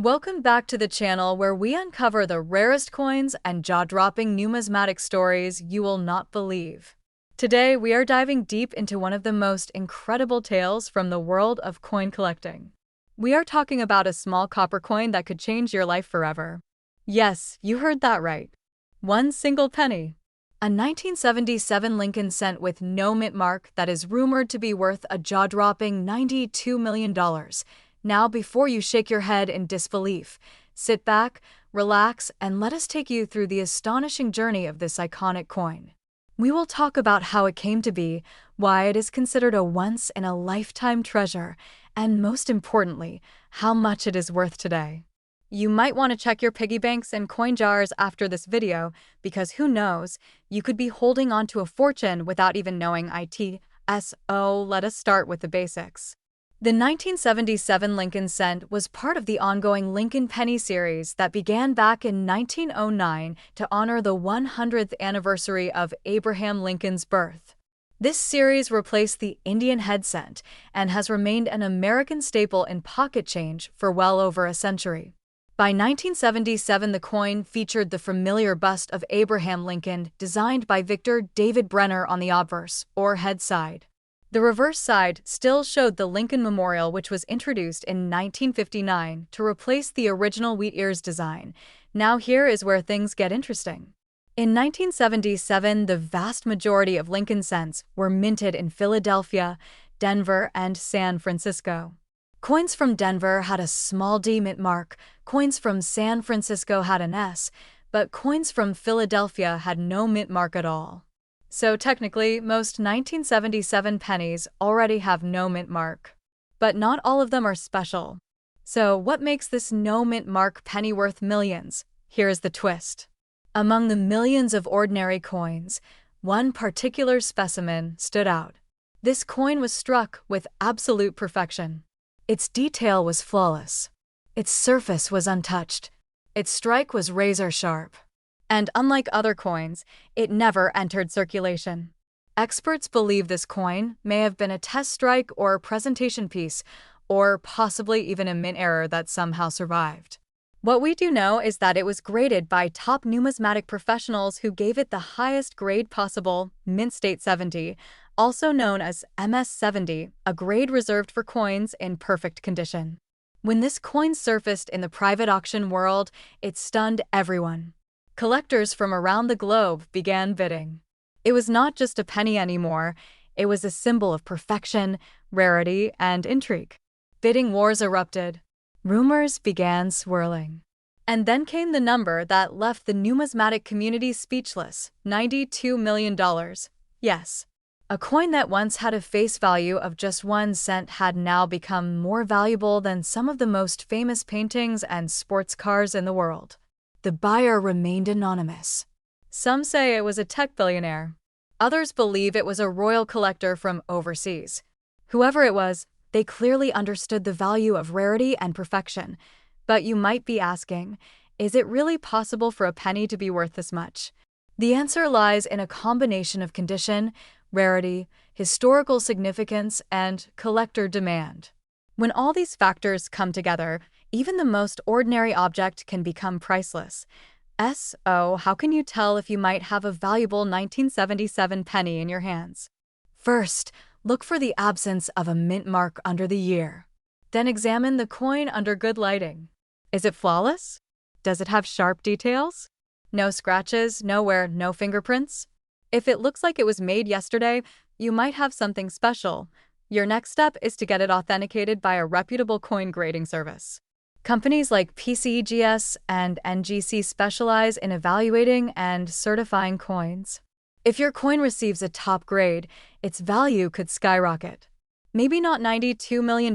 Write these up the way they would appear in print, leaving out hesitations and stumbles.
Welcome back to the channel where we uncover the rarest coins and jaw-dropping numismatic stories you will not believe. Today, we are diving deep into one of the most incredible tales from the world of coin collecting. We are talking about a small copper coin that could change your life forever. Yes, you heard that right. One single penny. A 1977 Lincoln cent with no mint mark that is rumored to be worth a jaw-dropping $92 million. Now, before you shake your head in disbelief, sit back, relax, and let us take you through the astonishing journey of this iconic coin. We will talk about how it came to be, why it is considered a once-in-a-lifetime treasure, and most importantly, how much it is worth today. You might want to check your piggy banks and coin jars after this video, because who knows, you could be holding on to a fortune without even knowing it. So let us start with the basics. The 1977 Lincoln cent was part of the ongoing Lincoln Penny series that began back in 1909 to honor the 100th anniversary of Abraham Lincoln's birth. This series replaced the Indian head cent and has remained an American staple in pocket change for well over a century. By 1977, the coin featured the familiar bust of Abraham Lincoln designed by Victor David Brenner on the obverse, or head side. The reverse side still showed the Lincoln Memorial, which was introduced in 1959 to replace the original wheat ears design. Now here is where things get interesting. In 1977, the vast majority of Lincoln cents were minted in Philadelphia, Denver, and San Francisco. Coins from Denver had a small D mint mark, coins from San Francisco had an S, but coins from Philadelphia had no mint mark at all. So technically, most 1977 pennies already have no mint mark. But not all of them are special. So what makes this no mint mark penny worth millions? Here's the twist. Among the millions of ordinary coins, one particular specimen stood out. This coin was struck with absolute perfection. Its detail was flawless. Its surface was untouched. Its strike was razor-sharp. And unlike other coins, it never entered circulation. Experts believe this coin may have been a test strike or a presentation piece, or possibly even a mint error that somehow survived. What we do know is that it was graded by top numismatic professionals who gave it the highest grade possible, Mint State 70, also known as MS 70, a grade reserved for coins in perfect condition. When this coin surfaced in the private auction world, it stunned everyone. Collectors from around the globe began bidding. It was not just a penny anymore, it was a symbol of perfection, rarity, and intrigue. Bidding wars erupted. Rumors began swirling. And then came the number that left the numismatic community speechless: $92 million. Yes. A coin that once had a face value of just 1 cent had now become more valuable than some of the most famous paintings and sports cars in the world. The buyer remained anonymous. Some say it was a tech billionaire. Others believe it was a royal collector from overseas. Whoever it was, they clearly understood the value of rarity and perfection. But you might be asking, is it really possible for a penny to be worth this much? The answer lies in a combination of condition, rarity, historical significance, and collector demand. When all these factors come together, even the most ordinary object can become priceless. So, how can you tell if you might have a valuable 1977 penny in your hands? First, look for the absence of a mint mark under the year. Then examine the coin under good lighting. Is it flawless? Does it have sharp details? No scratches, no wear, no fingerprints? If it looks like it was made yesterday, you might have something special. Your next step is to get it authenticated by a reputable coin grading service. Companies like PCEGS and NGC specialize in evaluating and certifying coins. If your coin receives a top grade, its value could skyrocket. Maybe not $92 million,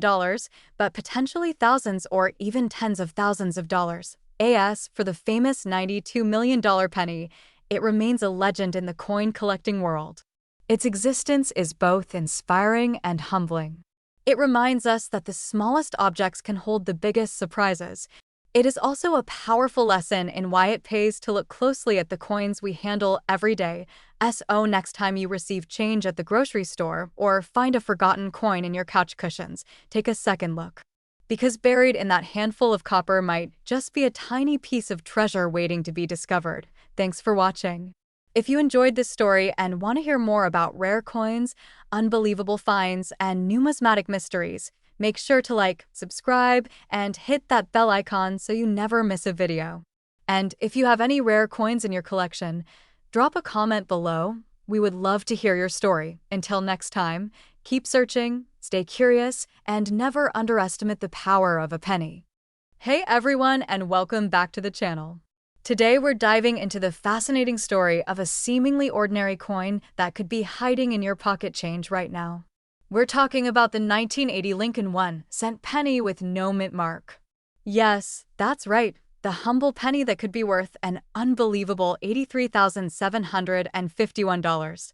but potentially thousands or even tens of thousands of dollars. As for the famous $92 million penny, it remains a legend in the coin collecting world. Its existence is both inspiring and humbling. It reminds us that the smallest objects can hold the biggest surprises. It is also a powerful lesson in why it pays to look closely at the coins we handle every day. So next time you receive change at the grocery store or find a forgotten coin in your couch cushions, take a second look. because buried in that handful of copper might just be a tiny piece of treasure waiting to be discovered. Thanks for watching. If you enjoyed this story and want to hear more about rare coins, unbelievable finds, and numismatic mysteries, make sure to like, subscribe, and hit that bell icon so you never miss a video. And if you have any rare coins in your collection, drop a comment below. We would love to hear your story. Until next time, keep searching, stay curious, and never underestimate the power of a penny. Hey everyone, and welcome back to the channel. Today we're diving into the fascinating story of a seemingly ordinary coin that could be hiding in your pocket change right now. We're talking about the 1980 Lincoln 1-cent penny with no mint mark. Yes, that's right. The humble penny that could be worth an unbelievable $83,751.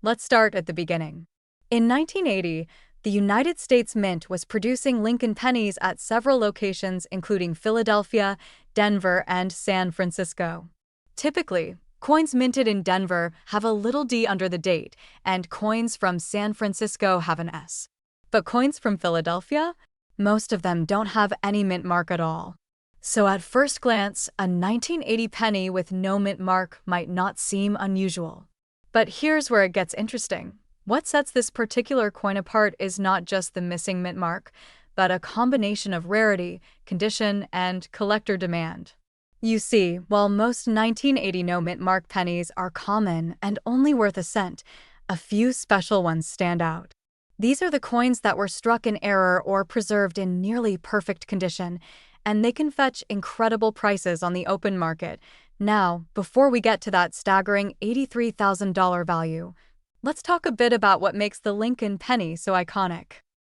Let's start at the beginning. In 1980, the United States Mint was producing Lincoln pennies at several locations including Philadelphia, Denver, and San Francisco. Typically, coins minted in Denver have a little d under the date, and coins from San Francisco have an S. But coins from Philadelphia? Most of them don't have any mint mark at all. So at first glance, a 1980 penny with no mint mark might not seem unusual. But here's where it gets interesting. What sets this particular coin apart is not just the missing mint mark, but a combination of rarity, condition, and collector demand. You see, while most 1980 no mint mark pennies are common and only worth a cent, a few special ones stand out. These are the coins that were struck in error or preserved in nearly perfect condition, and they can fetch incredible prices on the open market. Now, before we get to that staggering $83,000 value, let's talk a bit about what makes the Lincoln penny so iconic.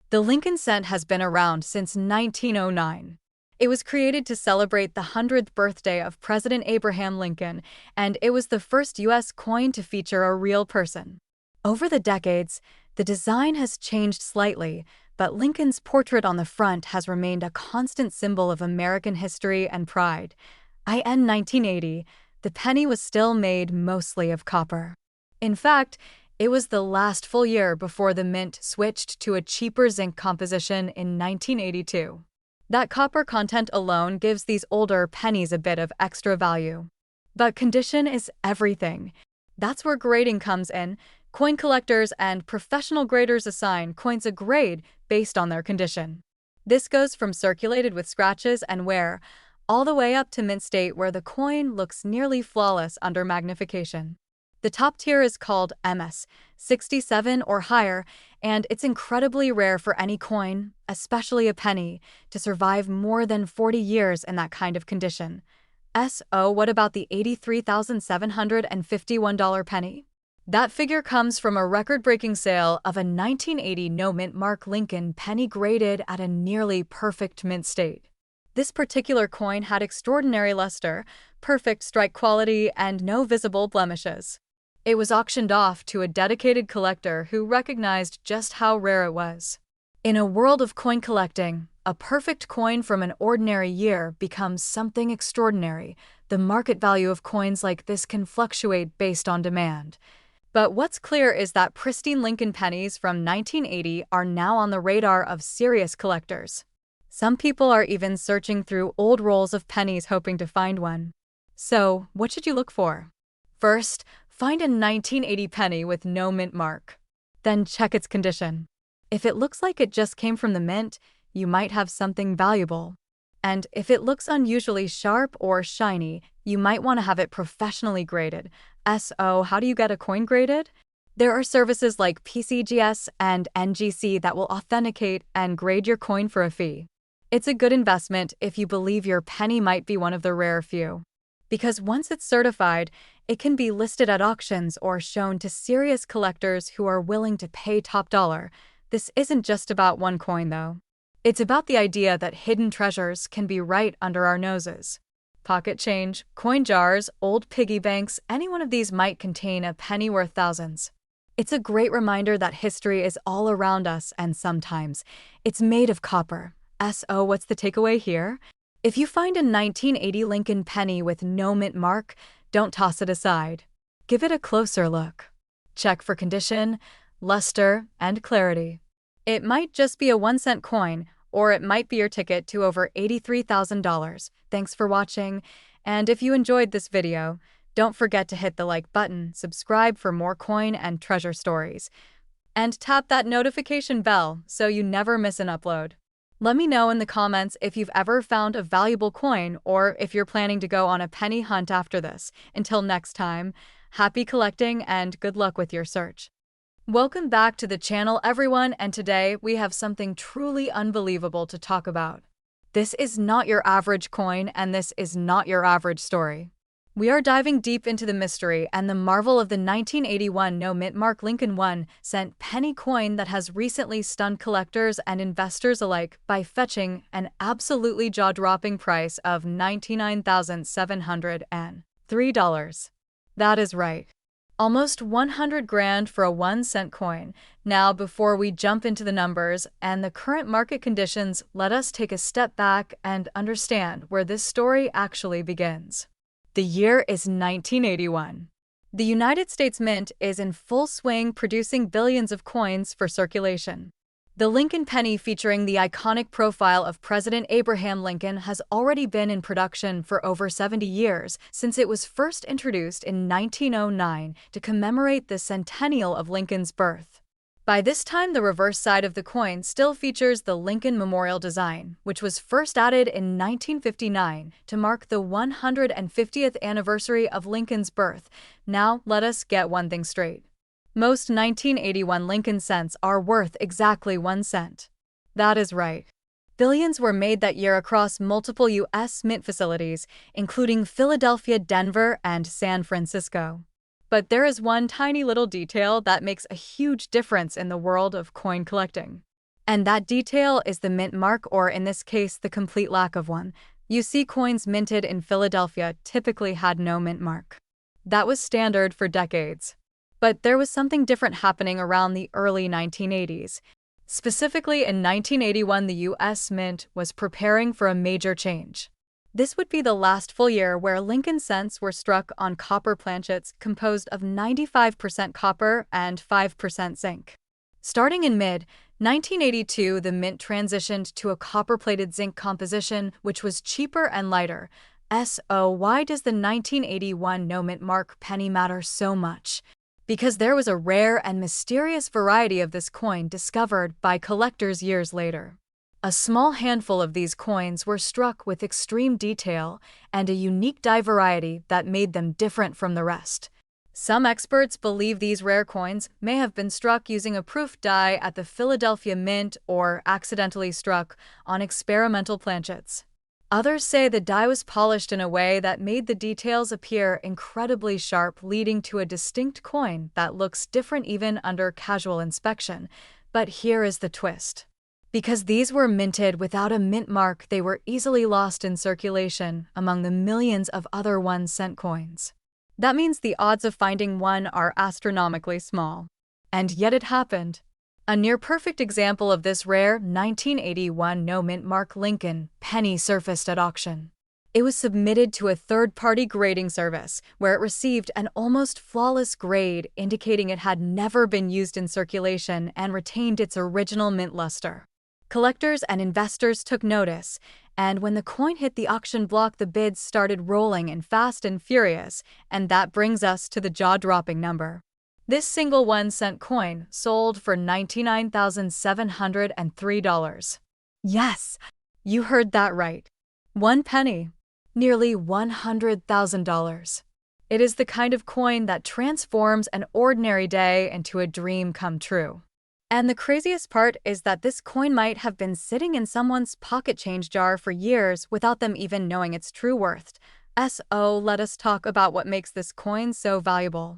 The Lincoln cent has been around since 1909. It was created to celebrate the 100th birthday of President Abraham Lincoln, and it was the first U.S. coin to feature a real person. Over the decades, the design has changed slightly, but Lincoln's portrait on the front has remained a constant symbol of American history and pride. In 1980, the penny was still made mostly of copper. In fact, it was the last full year before the mint switched to a cheaper zinc composition in 1982. That copper content alone gives these older pennies a bit of extra value. But condition is everything. That's where grading comes in. Coin collectors and professional graders assign coins a grade based on their condition. This goes from circulated with scratches and wear, all the way up to mint state where the coin looks nearly flawless under magnification. The top tier is called MS, 67 or higher, and it's incredibly rare for any coin, especially a penny, to survive more than 40 years in that kind of condition. What about the $83,751 penny? That figure comes from a record-breaking sale of a 1980 no-mint mark Lincoln penny graded at a nearly perfect mint state. This particular coin had extraordinary luster, perfect strike quality, and no visible blemishes. It was auctioned off to a dedicated collector who recognized just how rare it was. In a world of coin collecting, a perfect coin from an ordinary year becomes something extraordinary. The market value of coins like this can fluctuate based on demand. But what's clear is that pristine Lincoln pennies from 1980 are now on the radar of serious collectors. Some people are even searching through old rolls of pennies hoping to find one. So, what should you look for? First, find a 1980 penny with no mint mark. Then check its condition. If it looks like it just came from the mint, you might have something valuable. And if it looks unusually sharp or shiny, you might want to have it professionally graded. How do you get a coin graded? There are services like PCGS and NGC that will authenticate and grade your coin for a fee. It's a good investment if you believe your penny might be one of the rare few. Because once it's certified, it can be listed at auctions or shown to serious collectors who are willing to pay top dollar. This isn't just about one coin, though. It's about the idea that hidden treasures can be right under our noses. Pocket change, coin jars, old piggy banks, any one of these might contain a penny worth thousands. It's a great reminder that history is all around us, and sometimes it's made of copper. What's the takeaway here? If you find a 1980 Lincoln penny with no mint mark, don't toss it aside. Give it a closer look. Check for condition, luster, and clarity. It might just be a 1-cent coin, or it might be your ticket to over $83,000. Thanks for watching, and if you enjoyed this video, don't forget to hit the like button, subscribe for more coin and treasure stories, and tap that notification bell so you never miss an upload. Let me know in the comments if you've ever found a valuable coin or if you're planning to go on a penny hunt after this. Until next time, happy collecting and good luck with your search. Welcome back to the channel, everyone, and today we have something truly unbelievable to talk about. This is not your average coin, and this is not your average story. We are diving deep into the mystery and the marvel of the 1981 no-mint mark Lincoln 1-cent penny coin that has recently stunned collectors and investors alike by fetching an absolutely jaw-dropping price of $99,703. That is right. Almost 100 grand for a 1-cent coin. Now, before we jump into the numbers and the current market conditions, let us take a step back and understand where this story actually begins. The year is 1981. The United States Mint is in full swing, producing billions of coins for circulation. The Lincoln penny, featuring the iconic profile of President Abraham Lincoln, has already been in production for over 70 years, since it was first introduced in 1909 to commemorate the centennial of Lincoln's birth. By this time, the reverse side of the coin still features the Lincoln Memorial design, which was first added in 1959 to mark the 150th anniversary of Lincoln's birth. Now, let us get one thing straight. Most 1981 Lincoln cents are worth exactly 1 cent. That is right. Billions were made that year across multiple U.S. mint facilities, including Philadelphia, Denver, and San Francisco. But there is one tiny little detail that makes a huge difference in the world of coin collecting. And that detail is the mint mark, or in this case, the complete lack of one. You see, coins minted in Philadelphia typically had no mint mark. That was standard for decades. But there was something different happening around the early 1980s. Specifically, in 1981, the U.S. Mint was preparing for a major change. This would be the last full year where Lincoln cents were struck on copper planchets composed of 95% copper and 5% zinc. Starting in mid-1982, the mint transitioned to a copper-plated zinc composition, which was cheaper and lighter. So why does the 1981 no-mint mark penny matter so much? Because there was a rare and mysterious variety of this coin discovered by collectors years later. A small handful of these coins were struck with extreme detail and a unique die variety that made them different from the rest. Some experts believe these rare coins may have been struck using a proof die at the Philadelphia Mint or accidentally struck on experimental planchets. Others say the die was polished in a way that made the details appear incredibly sharp, leading to a distinct coin that looks different even under casual inspection. But here is the twist. Because these were minted without a mint mark, they were easily lost in circulation among the millions of other 1-cent coins. That means the odds of finding one are astronomically small. And yet it happened. A near-perfect example of this rare 1981 no-mint mark Lincoln penny surfaced at auction. It was submitted to a third-party grading service, where it received an almost flawless grade, indicating it had never been used in circulation and retained its original mint luster. Collectors and investors took notice, and when the coin hit the auction block, the bids started rolling in fast and furious, and that brings us to the jaw-dropping number. This single 1-cent coin sold for $99,703. Yes, you heard that right. 1 penny. Nearly $100,000. It is the kind of coin that transforms an ordinary day into a dream come true. And the craziest part is that this coin might have been sitting in someone's pocket change jar for years without them even knowing its true worth. So let us talk about what makes this coin so valuable.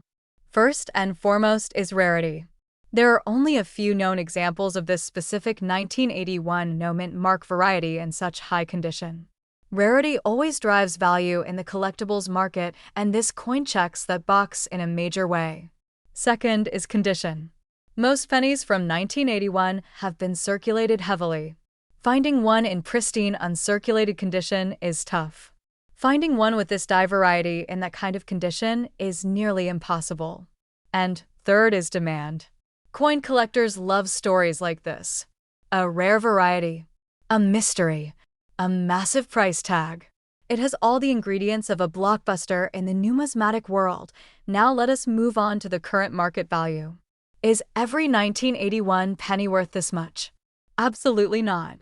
First and foremost is rarity. There are only a few known examples of this specific 1981 no-mint mark variety in such high condition. Rarity always drives value in the collectibles market, and this coin checks that box in a major way. Second is condition. Most pennies from 1981 have been circulated heavily. Finding one in pristine, uncirculated condition is tough. Finding one with this die variety in that kind of condition is nearly impossible. And third is demand. Coin collectors love stories like this. A rare variety. A mystery, a massive price tag. It has all the ingredients of a blockbuster in the numismatic world. Now let us move on to the current market value. Is every 1981 penny worth this much? Absolutely not.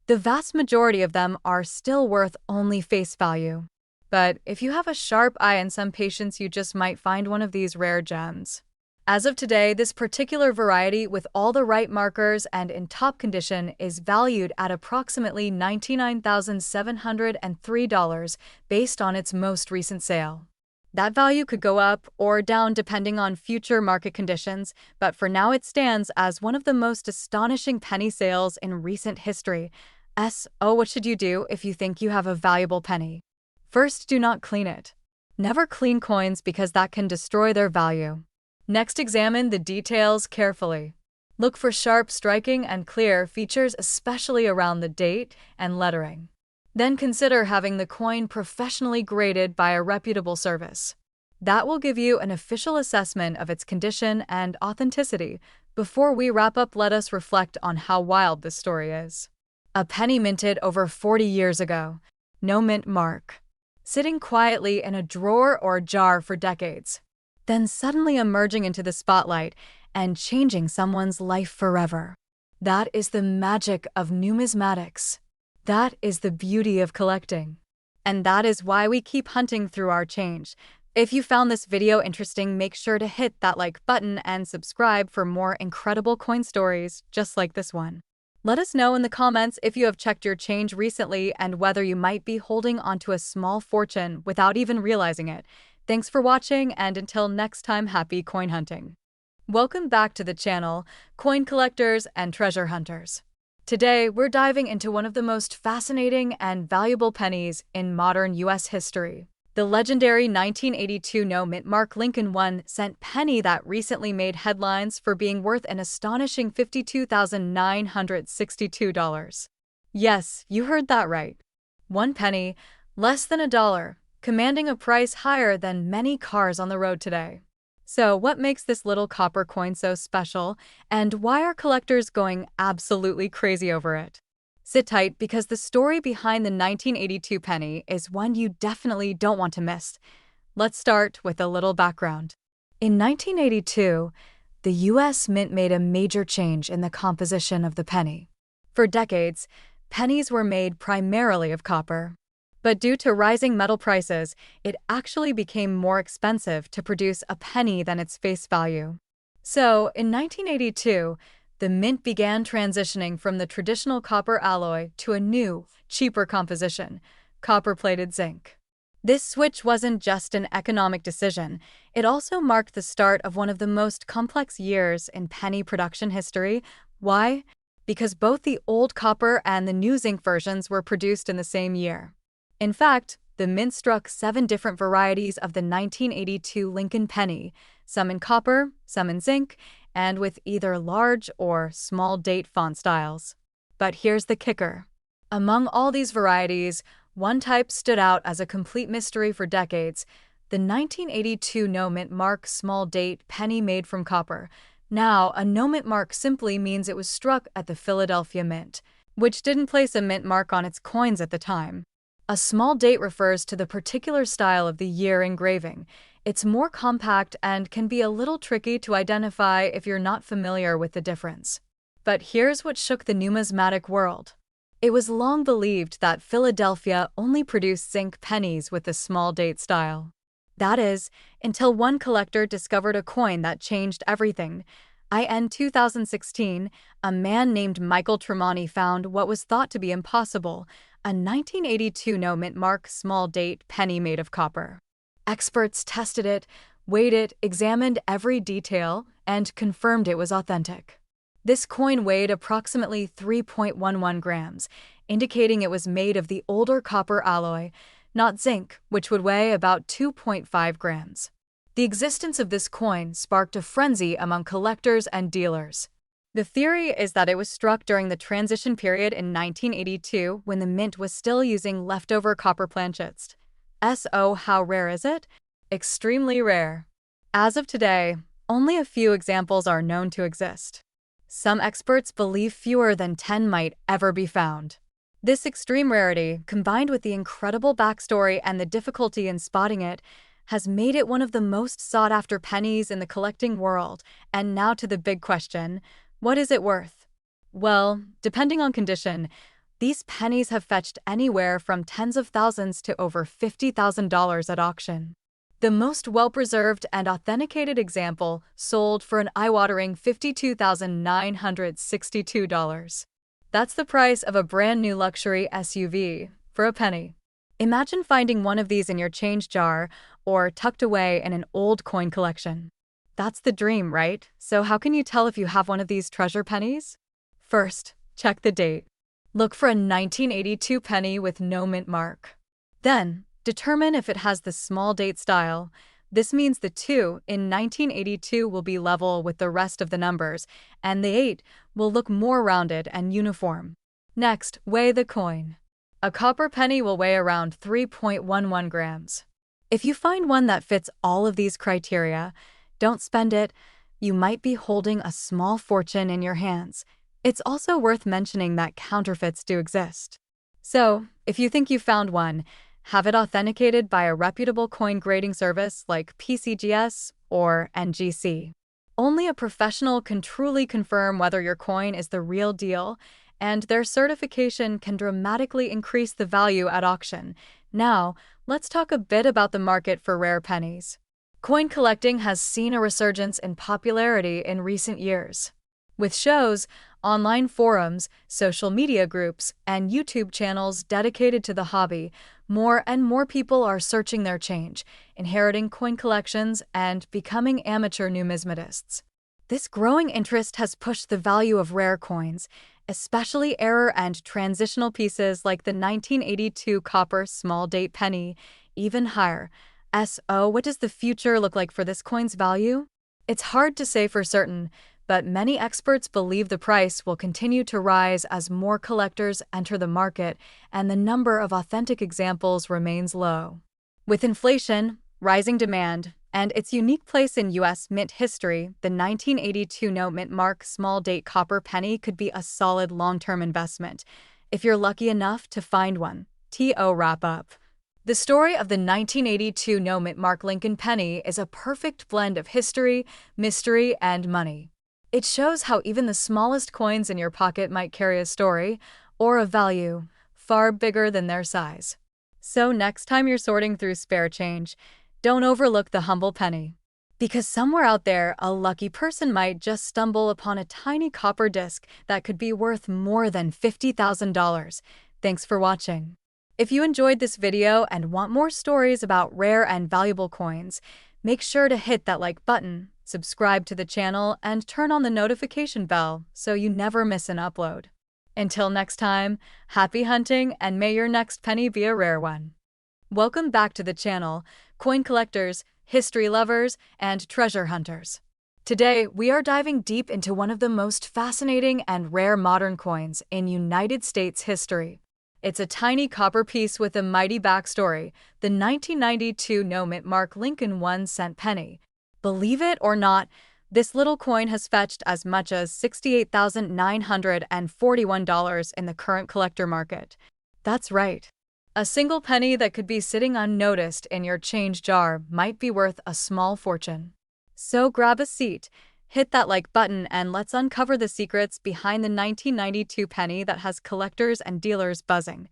The vast majority of them are still worth only face value. But if you have a sharp eye and some patience, you just might find one of these rare gems. As of today, this particular variety with all the right markers and in top condition is valued at approximately $99,703 based on its most recent sale. That value could go up or down depending on future market conditions, but for now it stands as one of the most astonishing penny sales in recent history. What should you do if you think you have a valuable penny? First, do not clean it. Never clean coins because that can destroy their value. Next, examine the details carefully. Look for sharp, striking, and clear features, especially around the date and lettering. Then consider having the coin professionally graded by a reputable service. That will give you an official assessment of its condition and authenticity. Before we wrap up, let us reflect on how wild this story is. A penny minted over 40 years ago. No mint mark. Sitting quietly in a drawer or jar for decades. Then suddenly emerging into the spotlight and changing someone's life forever. That is the magic of numismatics. That is the beauty of collecting. And that is why we keep hunting through our change. If you found this video interesting, make sure to hit that like button and subscribe for more incredible coin stories just like this one. Let us know in the comments if you have checked your change recently and whether you might be holding onto a small fortune without even realizing it. Thanks for watching, and until next time, happy coin hunting. Welcome back to the channel, coin collectors and treasure hunters. Today, we're diving into one of the most fascinating and valuable pennies in modern U.S. history. The legendary 1982 no-mint mark Lincoln 1-cent penny that recently made headlines for being worth an astonishing $52,962. Yes, you heard that right. One penny, less than $1. Commanding a price higher than many cars on the road today. So what makes this little copper coin so special, and why are collectors going absolutely crazy over it? Sit tight because the story behind the 1982 penny is one you definitely don't want to miss. Let's start with a little background. In 1982, the U.S. Mint made a major change in the composition of the penny. For decades, pennies were made primarily of copper. But due to rising metal prices, it actually became more expensive to produce a penny than its face value. So, in 1982, the mint began transitioning from the traditional copper alloy to a new, cheaper composition, copper-plated zinc. This switch wasn't just an economic decision, it also marked the start of one of the most complex years in penny production history. Why? Because both the old copper and the new zinc versions were produced in the same year. In fact, the mint struck 7 different varieties of the 1982 Lincoln penny, some in copper, some in zinc, and with either large or small date font styles. But here's the kicker. Among all these varieties, one type stood out as a complete mystery for decades: the 1982 no-mint mark small date penny made from copper. Now, a no-mint mark simply means it was struck at the Philadelphia Mint, which didn't place a mint mark on its coins at the time. A small date refers to the particular style of the year engraving. It's more compact and can be a little tricky to identify if you're not familiar with the difference. But here's what shook the numismatic world. It was long believed that Philadelphia only produced zinc pennies with the small date style. That is, until one collector discovered a coin that changed everything. In 2016, a man named Michael Tremonti found what was thought to be impossible: a 1982 no-mint mark small date penny made of copper. Experts tested it, weighed it, examined every detail, and confirmed it was authentic. This coin weighed approximately 3.11 grams, indicating it was made of the older copper alloy, not zinc, which would weigh about 2.5 grams. The existence of this coin sparked a frenzy among collectors and dealers. The theory is that it was struck during the transition period in 1982 when the mint was still using leftover copper planchets. How rare is it? Extremely rare. As of today, only a few examples are known to exist. Some experts believe fewer than 10 might ever be found. This extreme rarity, combined with the incredible backstory and the difficulty in spotting it, has made it one of the most sought-after pennies in the collecting world. And now to the big question, what is it worth? Well, depending on condition, these pennies have fetched anywhere from tens of thousands to over $50,000 at auction. The most well-preserved and authenticated example sold for an eye-watering $52,962. That's the price of a brand new luxury SUV for a penny. Imagine finding one of these in your change jar or tucked away in an old coin collection. That's the dream, right? So how can you tell if you have one of these treasure pennies? First, check the date. Look for a 1982 penny with no mint mark. Then, determine if it has the small date style. This means the 2 in 1982 will be level with the rest of the numbers, and the 8 will look more rounded and uniform. Next, weigh the coin. A copper penny will weigh around 3.11 grams. If you find one that fits all of these criteria, don't spend it. You might be holding a small fortune in your hands. It's also worth mentioning that counterfeits do exist. So, if you think you found one, have it authenticated by a reputable coin grading service like PCGS or NGC. Only a professional can truly confirm whether your coin is the real deal, and their certification can dramatically increase the value at auction. Now, let's talk a bit about the market for rare pennies. Coin collecting has seen a resurgence in popularity in recent years. With shows, online forums, social media groups, and YouTube channels dedicated to the hobby, more and more people are searching their change, inheriting coin collections, and becoming amateur numismatists. This growing interest has pushed the value of rare coins, especially error and transitional pieces like the 1982 copper small date penny, even higher. So, what does the future look like for this coin's value? It's hard to say for certain, but many experts believe the price will continue to rise as more collectors enter the market and the number of authentic examples remains low. With inflation, rising demand, and its unique place in U.S. mint history, the 1982 no mint mark small date copper penny could be a solid long-term investment, if you're lucky enough to find one. To wrap up. The story of the 1982 no mint mark Lincoln penny is a perfect blend of history, mystery, and money. It shows how even the smallest coins in your pocket might carry a story or a value far bigger than their size. So next time you're sorting through spare change, don't overlook the humble penny. Because somewhere out there, a lucky person might just stumble upon a tiny copper disc that could be worth more than $50,000. Thanks for watching. If you enjoyed this video and want more stories about rare and valuable coins, make sure to hit that like button, subscribe to the channel, and turn on the notification bell so you never miss an upload. Until next time, happy hunting and may your next penny be a rare one. Welcome back to the channel, coin collectors, history lovers, and treasure hunters. Today, we are diving deep into one of the most fascinating and rare modern coins in United States history. It's a tiny copper piece with a mighty backstory, the 1992 no mint mark Lincoln 1-cent penny. Believe it or not, this little coin has fetched as much as $68,941 in the current collector market. That's right. A single penny that could be sitting unnoticed in your change jar might be worth a small fortune. So grab a seat, hit that like button, and let's uncover the secrets behind the 1992 penny that has collectors and dealers buzzing.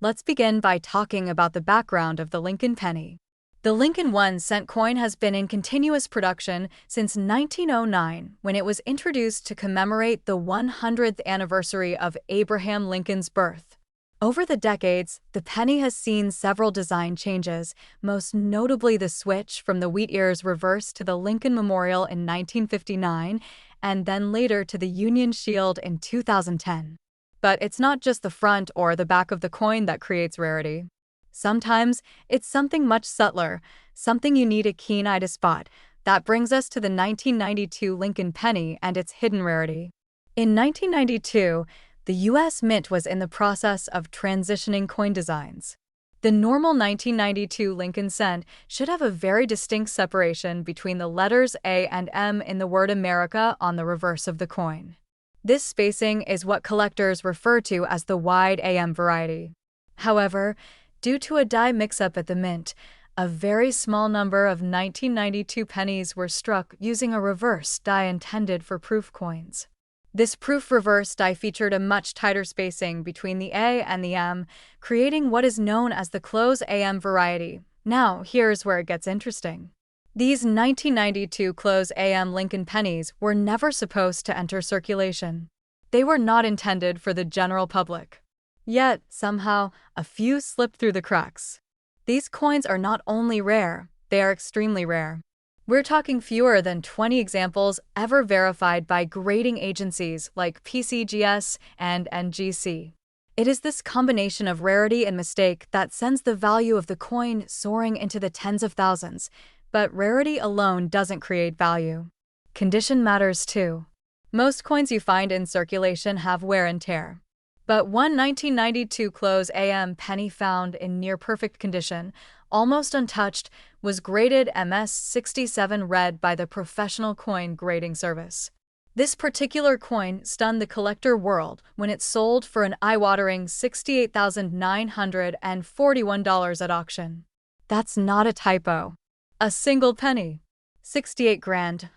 Let's begin by talking about the background of the Lincoln penny. The Lincoln 1-cent coin has been in continuous production since 1909, when it was introduced to commemorate the 100th anniversary of Abraham Lincoln's birth. Over the decades, the penny has seen several design changes, most notably the switch from the wheat ears reverse to the Lincoln Memorial in 1959, and then later to the Union Shield in 2010. But it's not just the front or the back of the coin that creates rarity. Sometimes it's something much subtler, something you need a keen eye to spot. That brings us to the 1992 Lincoln penny and its hidden rarity. In 1992, the U.S. Mint was in the process of transitioning coin designs. The normal 1992 Lincoln cent should have a very distinct separation between the letters A and M in the word America on the reverse of the coin. This spacing is what collectors refer to as the wide AM variety. However, due to a die mix-up at the mint, a very small number of 1992 pennies were struck using a reverse die intended for proof coins. This proof reverse die featured a much tighter spacing between the A and the M, creating what is known as the close AM variety. Now, here's where it gets interesting. These 1992 close AM Lincoln pennies were never supposed to enter circulation. They were not intended for the general public. Yet, somehow, a few slipped through the cracks. These coins are not only rare, they are extremely rare. We're talking fewer than 20 examples ever verified by grading agencies like PCGS and NGC. It is this combination of rarity and mistake that sends the value of the coin soaring into the tens of thousands, but rarity alone doesn't create value. Condition matters too. Most coins you find in circulation have wear and tear. But one 1992 close AM penny found in near-perfect condition, almost untouched, was graded MS67 red by the Professional Coin Grading Service. This particular coin stunned the collector world when it sold for an eye-watering $68,941 at auction. That's not a typo. A single penny. 68 grand.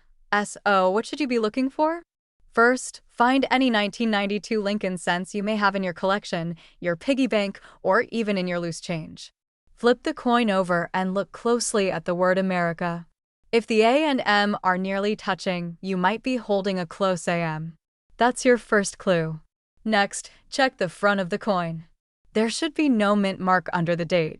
So, what should you be looking for? First, find any 1992 Lincoln cents you may have in your collection, your piggy bank, or even in your loose change. Flip the coin over and look closely at the word America. If the A and M are nearly touching, you might be holding a close AM. That's your first clue. Next, check the front of the coin. There should be no mint mark under the date.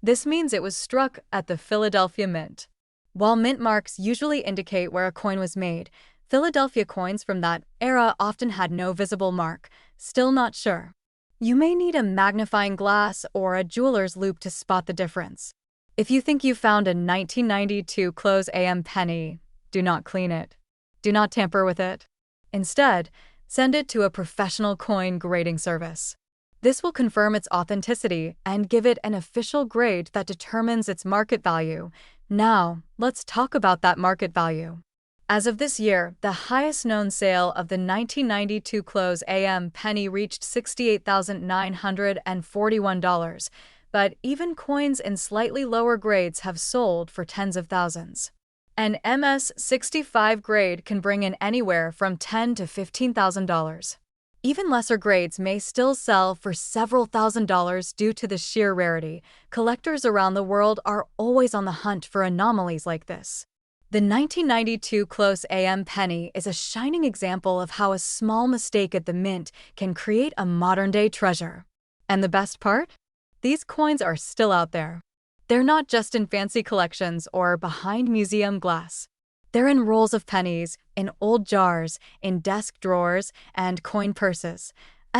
This means it was struck at the Philadelphia Mint. While mint marks usually indicate where a coin was made, Philadelphia coins from that era often had no visible mark. Still not sure? You may need a magnifying glass or a jeweler's loupe to spot the difference. If you think you found a 1992 close AM penny, do not clean it. Do not tamper with it. Instead, send it to a professional coin grading service. This will confirm its authenticity and give it an official grade that determines its market value. Now, let's talk about that market value. As of this year, the highest known sale of the 1992 close AM penny reached $68,941, but even coins in slightly lower grades have sold for tens of thousands. An MS65 grade can bring in anywhere from $10,000 to $15,000. Even lesser grades may still sell for several $1,000s due to the sheer rarity. Collectors around the world are always on the hunt for anomalies like this. The 1992 close AM penny is a shining example of how a small mistake at the mint can create a modern-day treasure. And the best part? These coins are still out there. They're not just in fancy collections or behind museum glass. They're in rolls of pennies, in old jars, in desk drawers, and coin purses.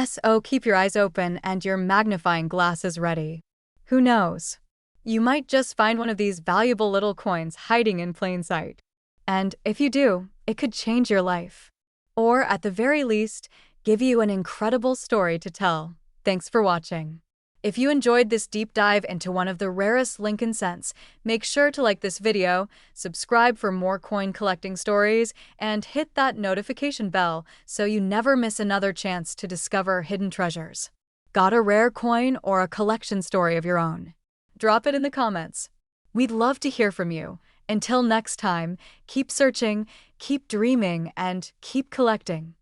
So keep your eyes open and your magnifying glasses ready. Who knows? You might just find one of these valuable little coins hiding in plain sight. And if you do, it could change your life. Or, at the very least, give you an incredible story to tell. Thanks for watching. If you enjoyed this deep dive into one of the rarest Lincoln cents, make sure to like this video, subscribe for more coin collecting stories, and hit that notification bell so you never miss another chance to discover hidden treasures. Got a rare coin or a collection story of your own? Drop it in the comments. We'd love to hear from you. Until next time, keep searching, keep dreaming, and keep collecting.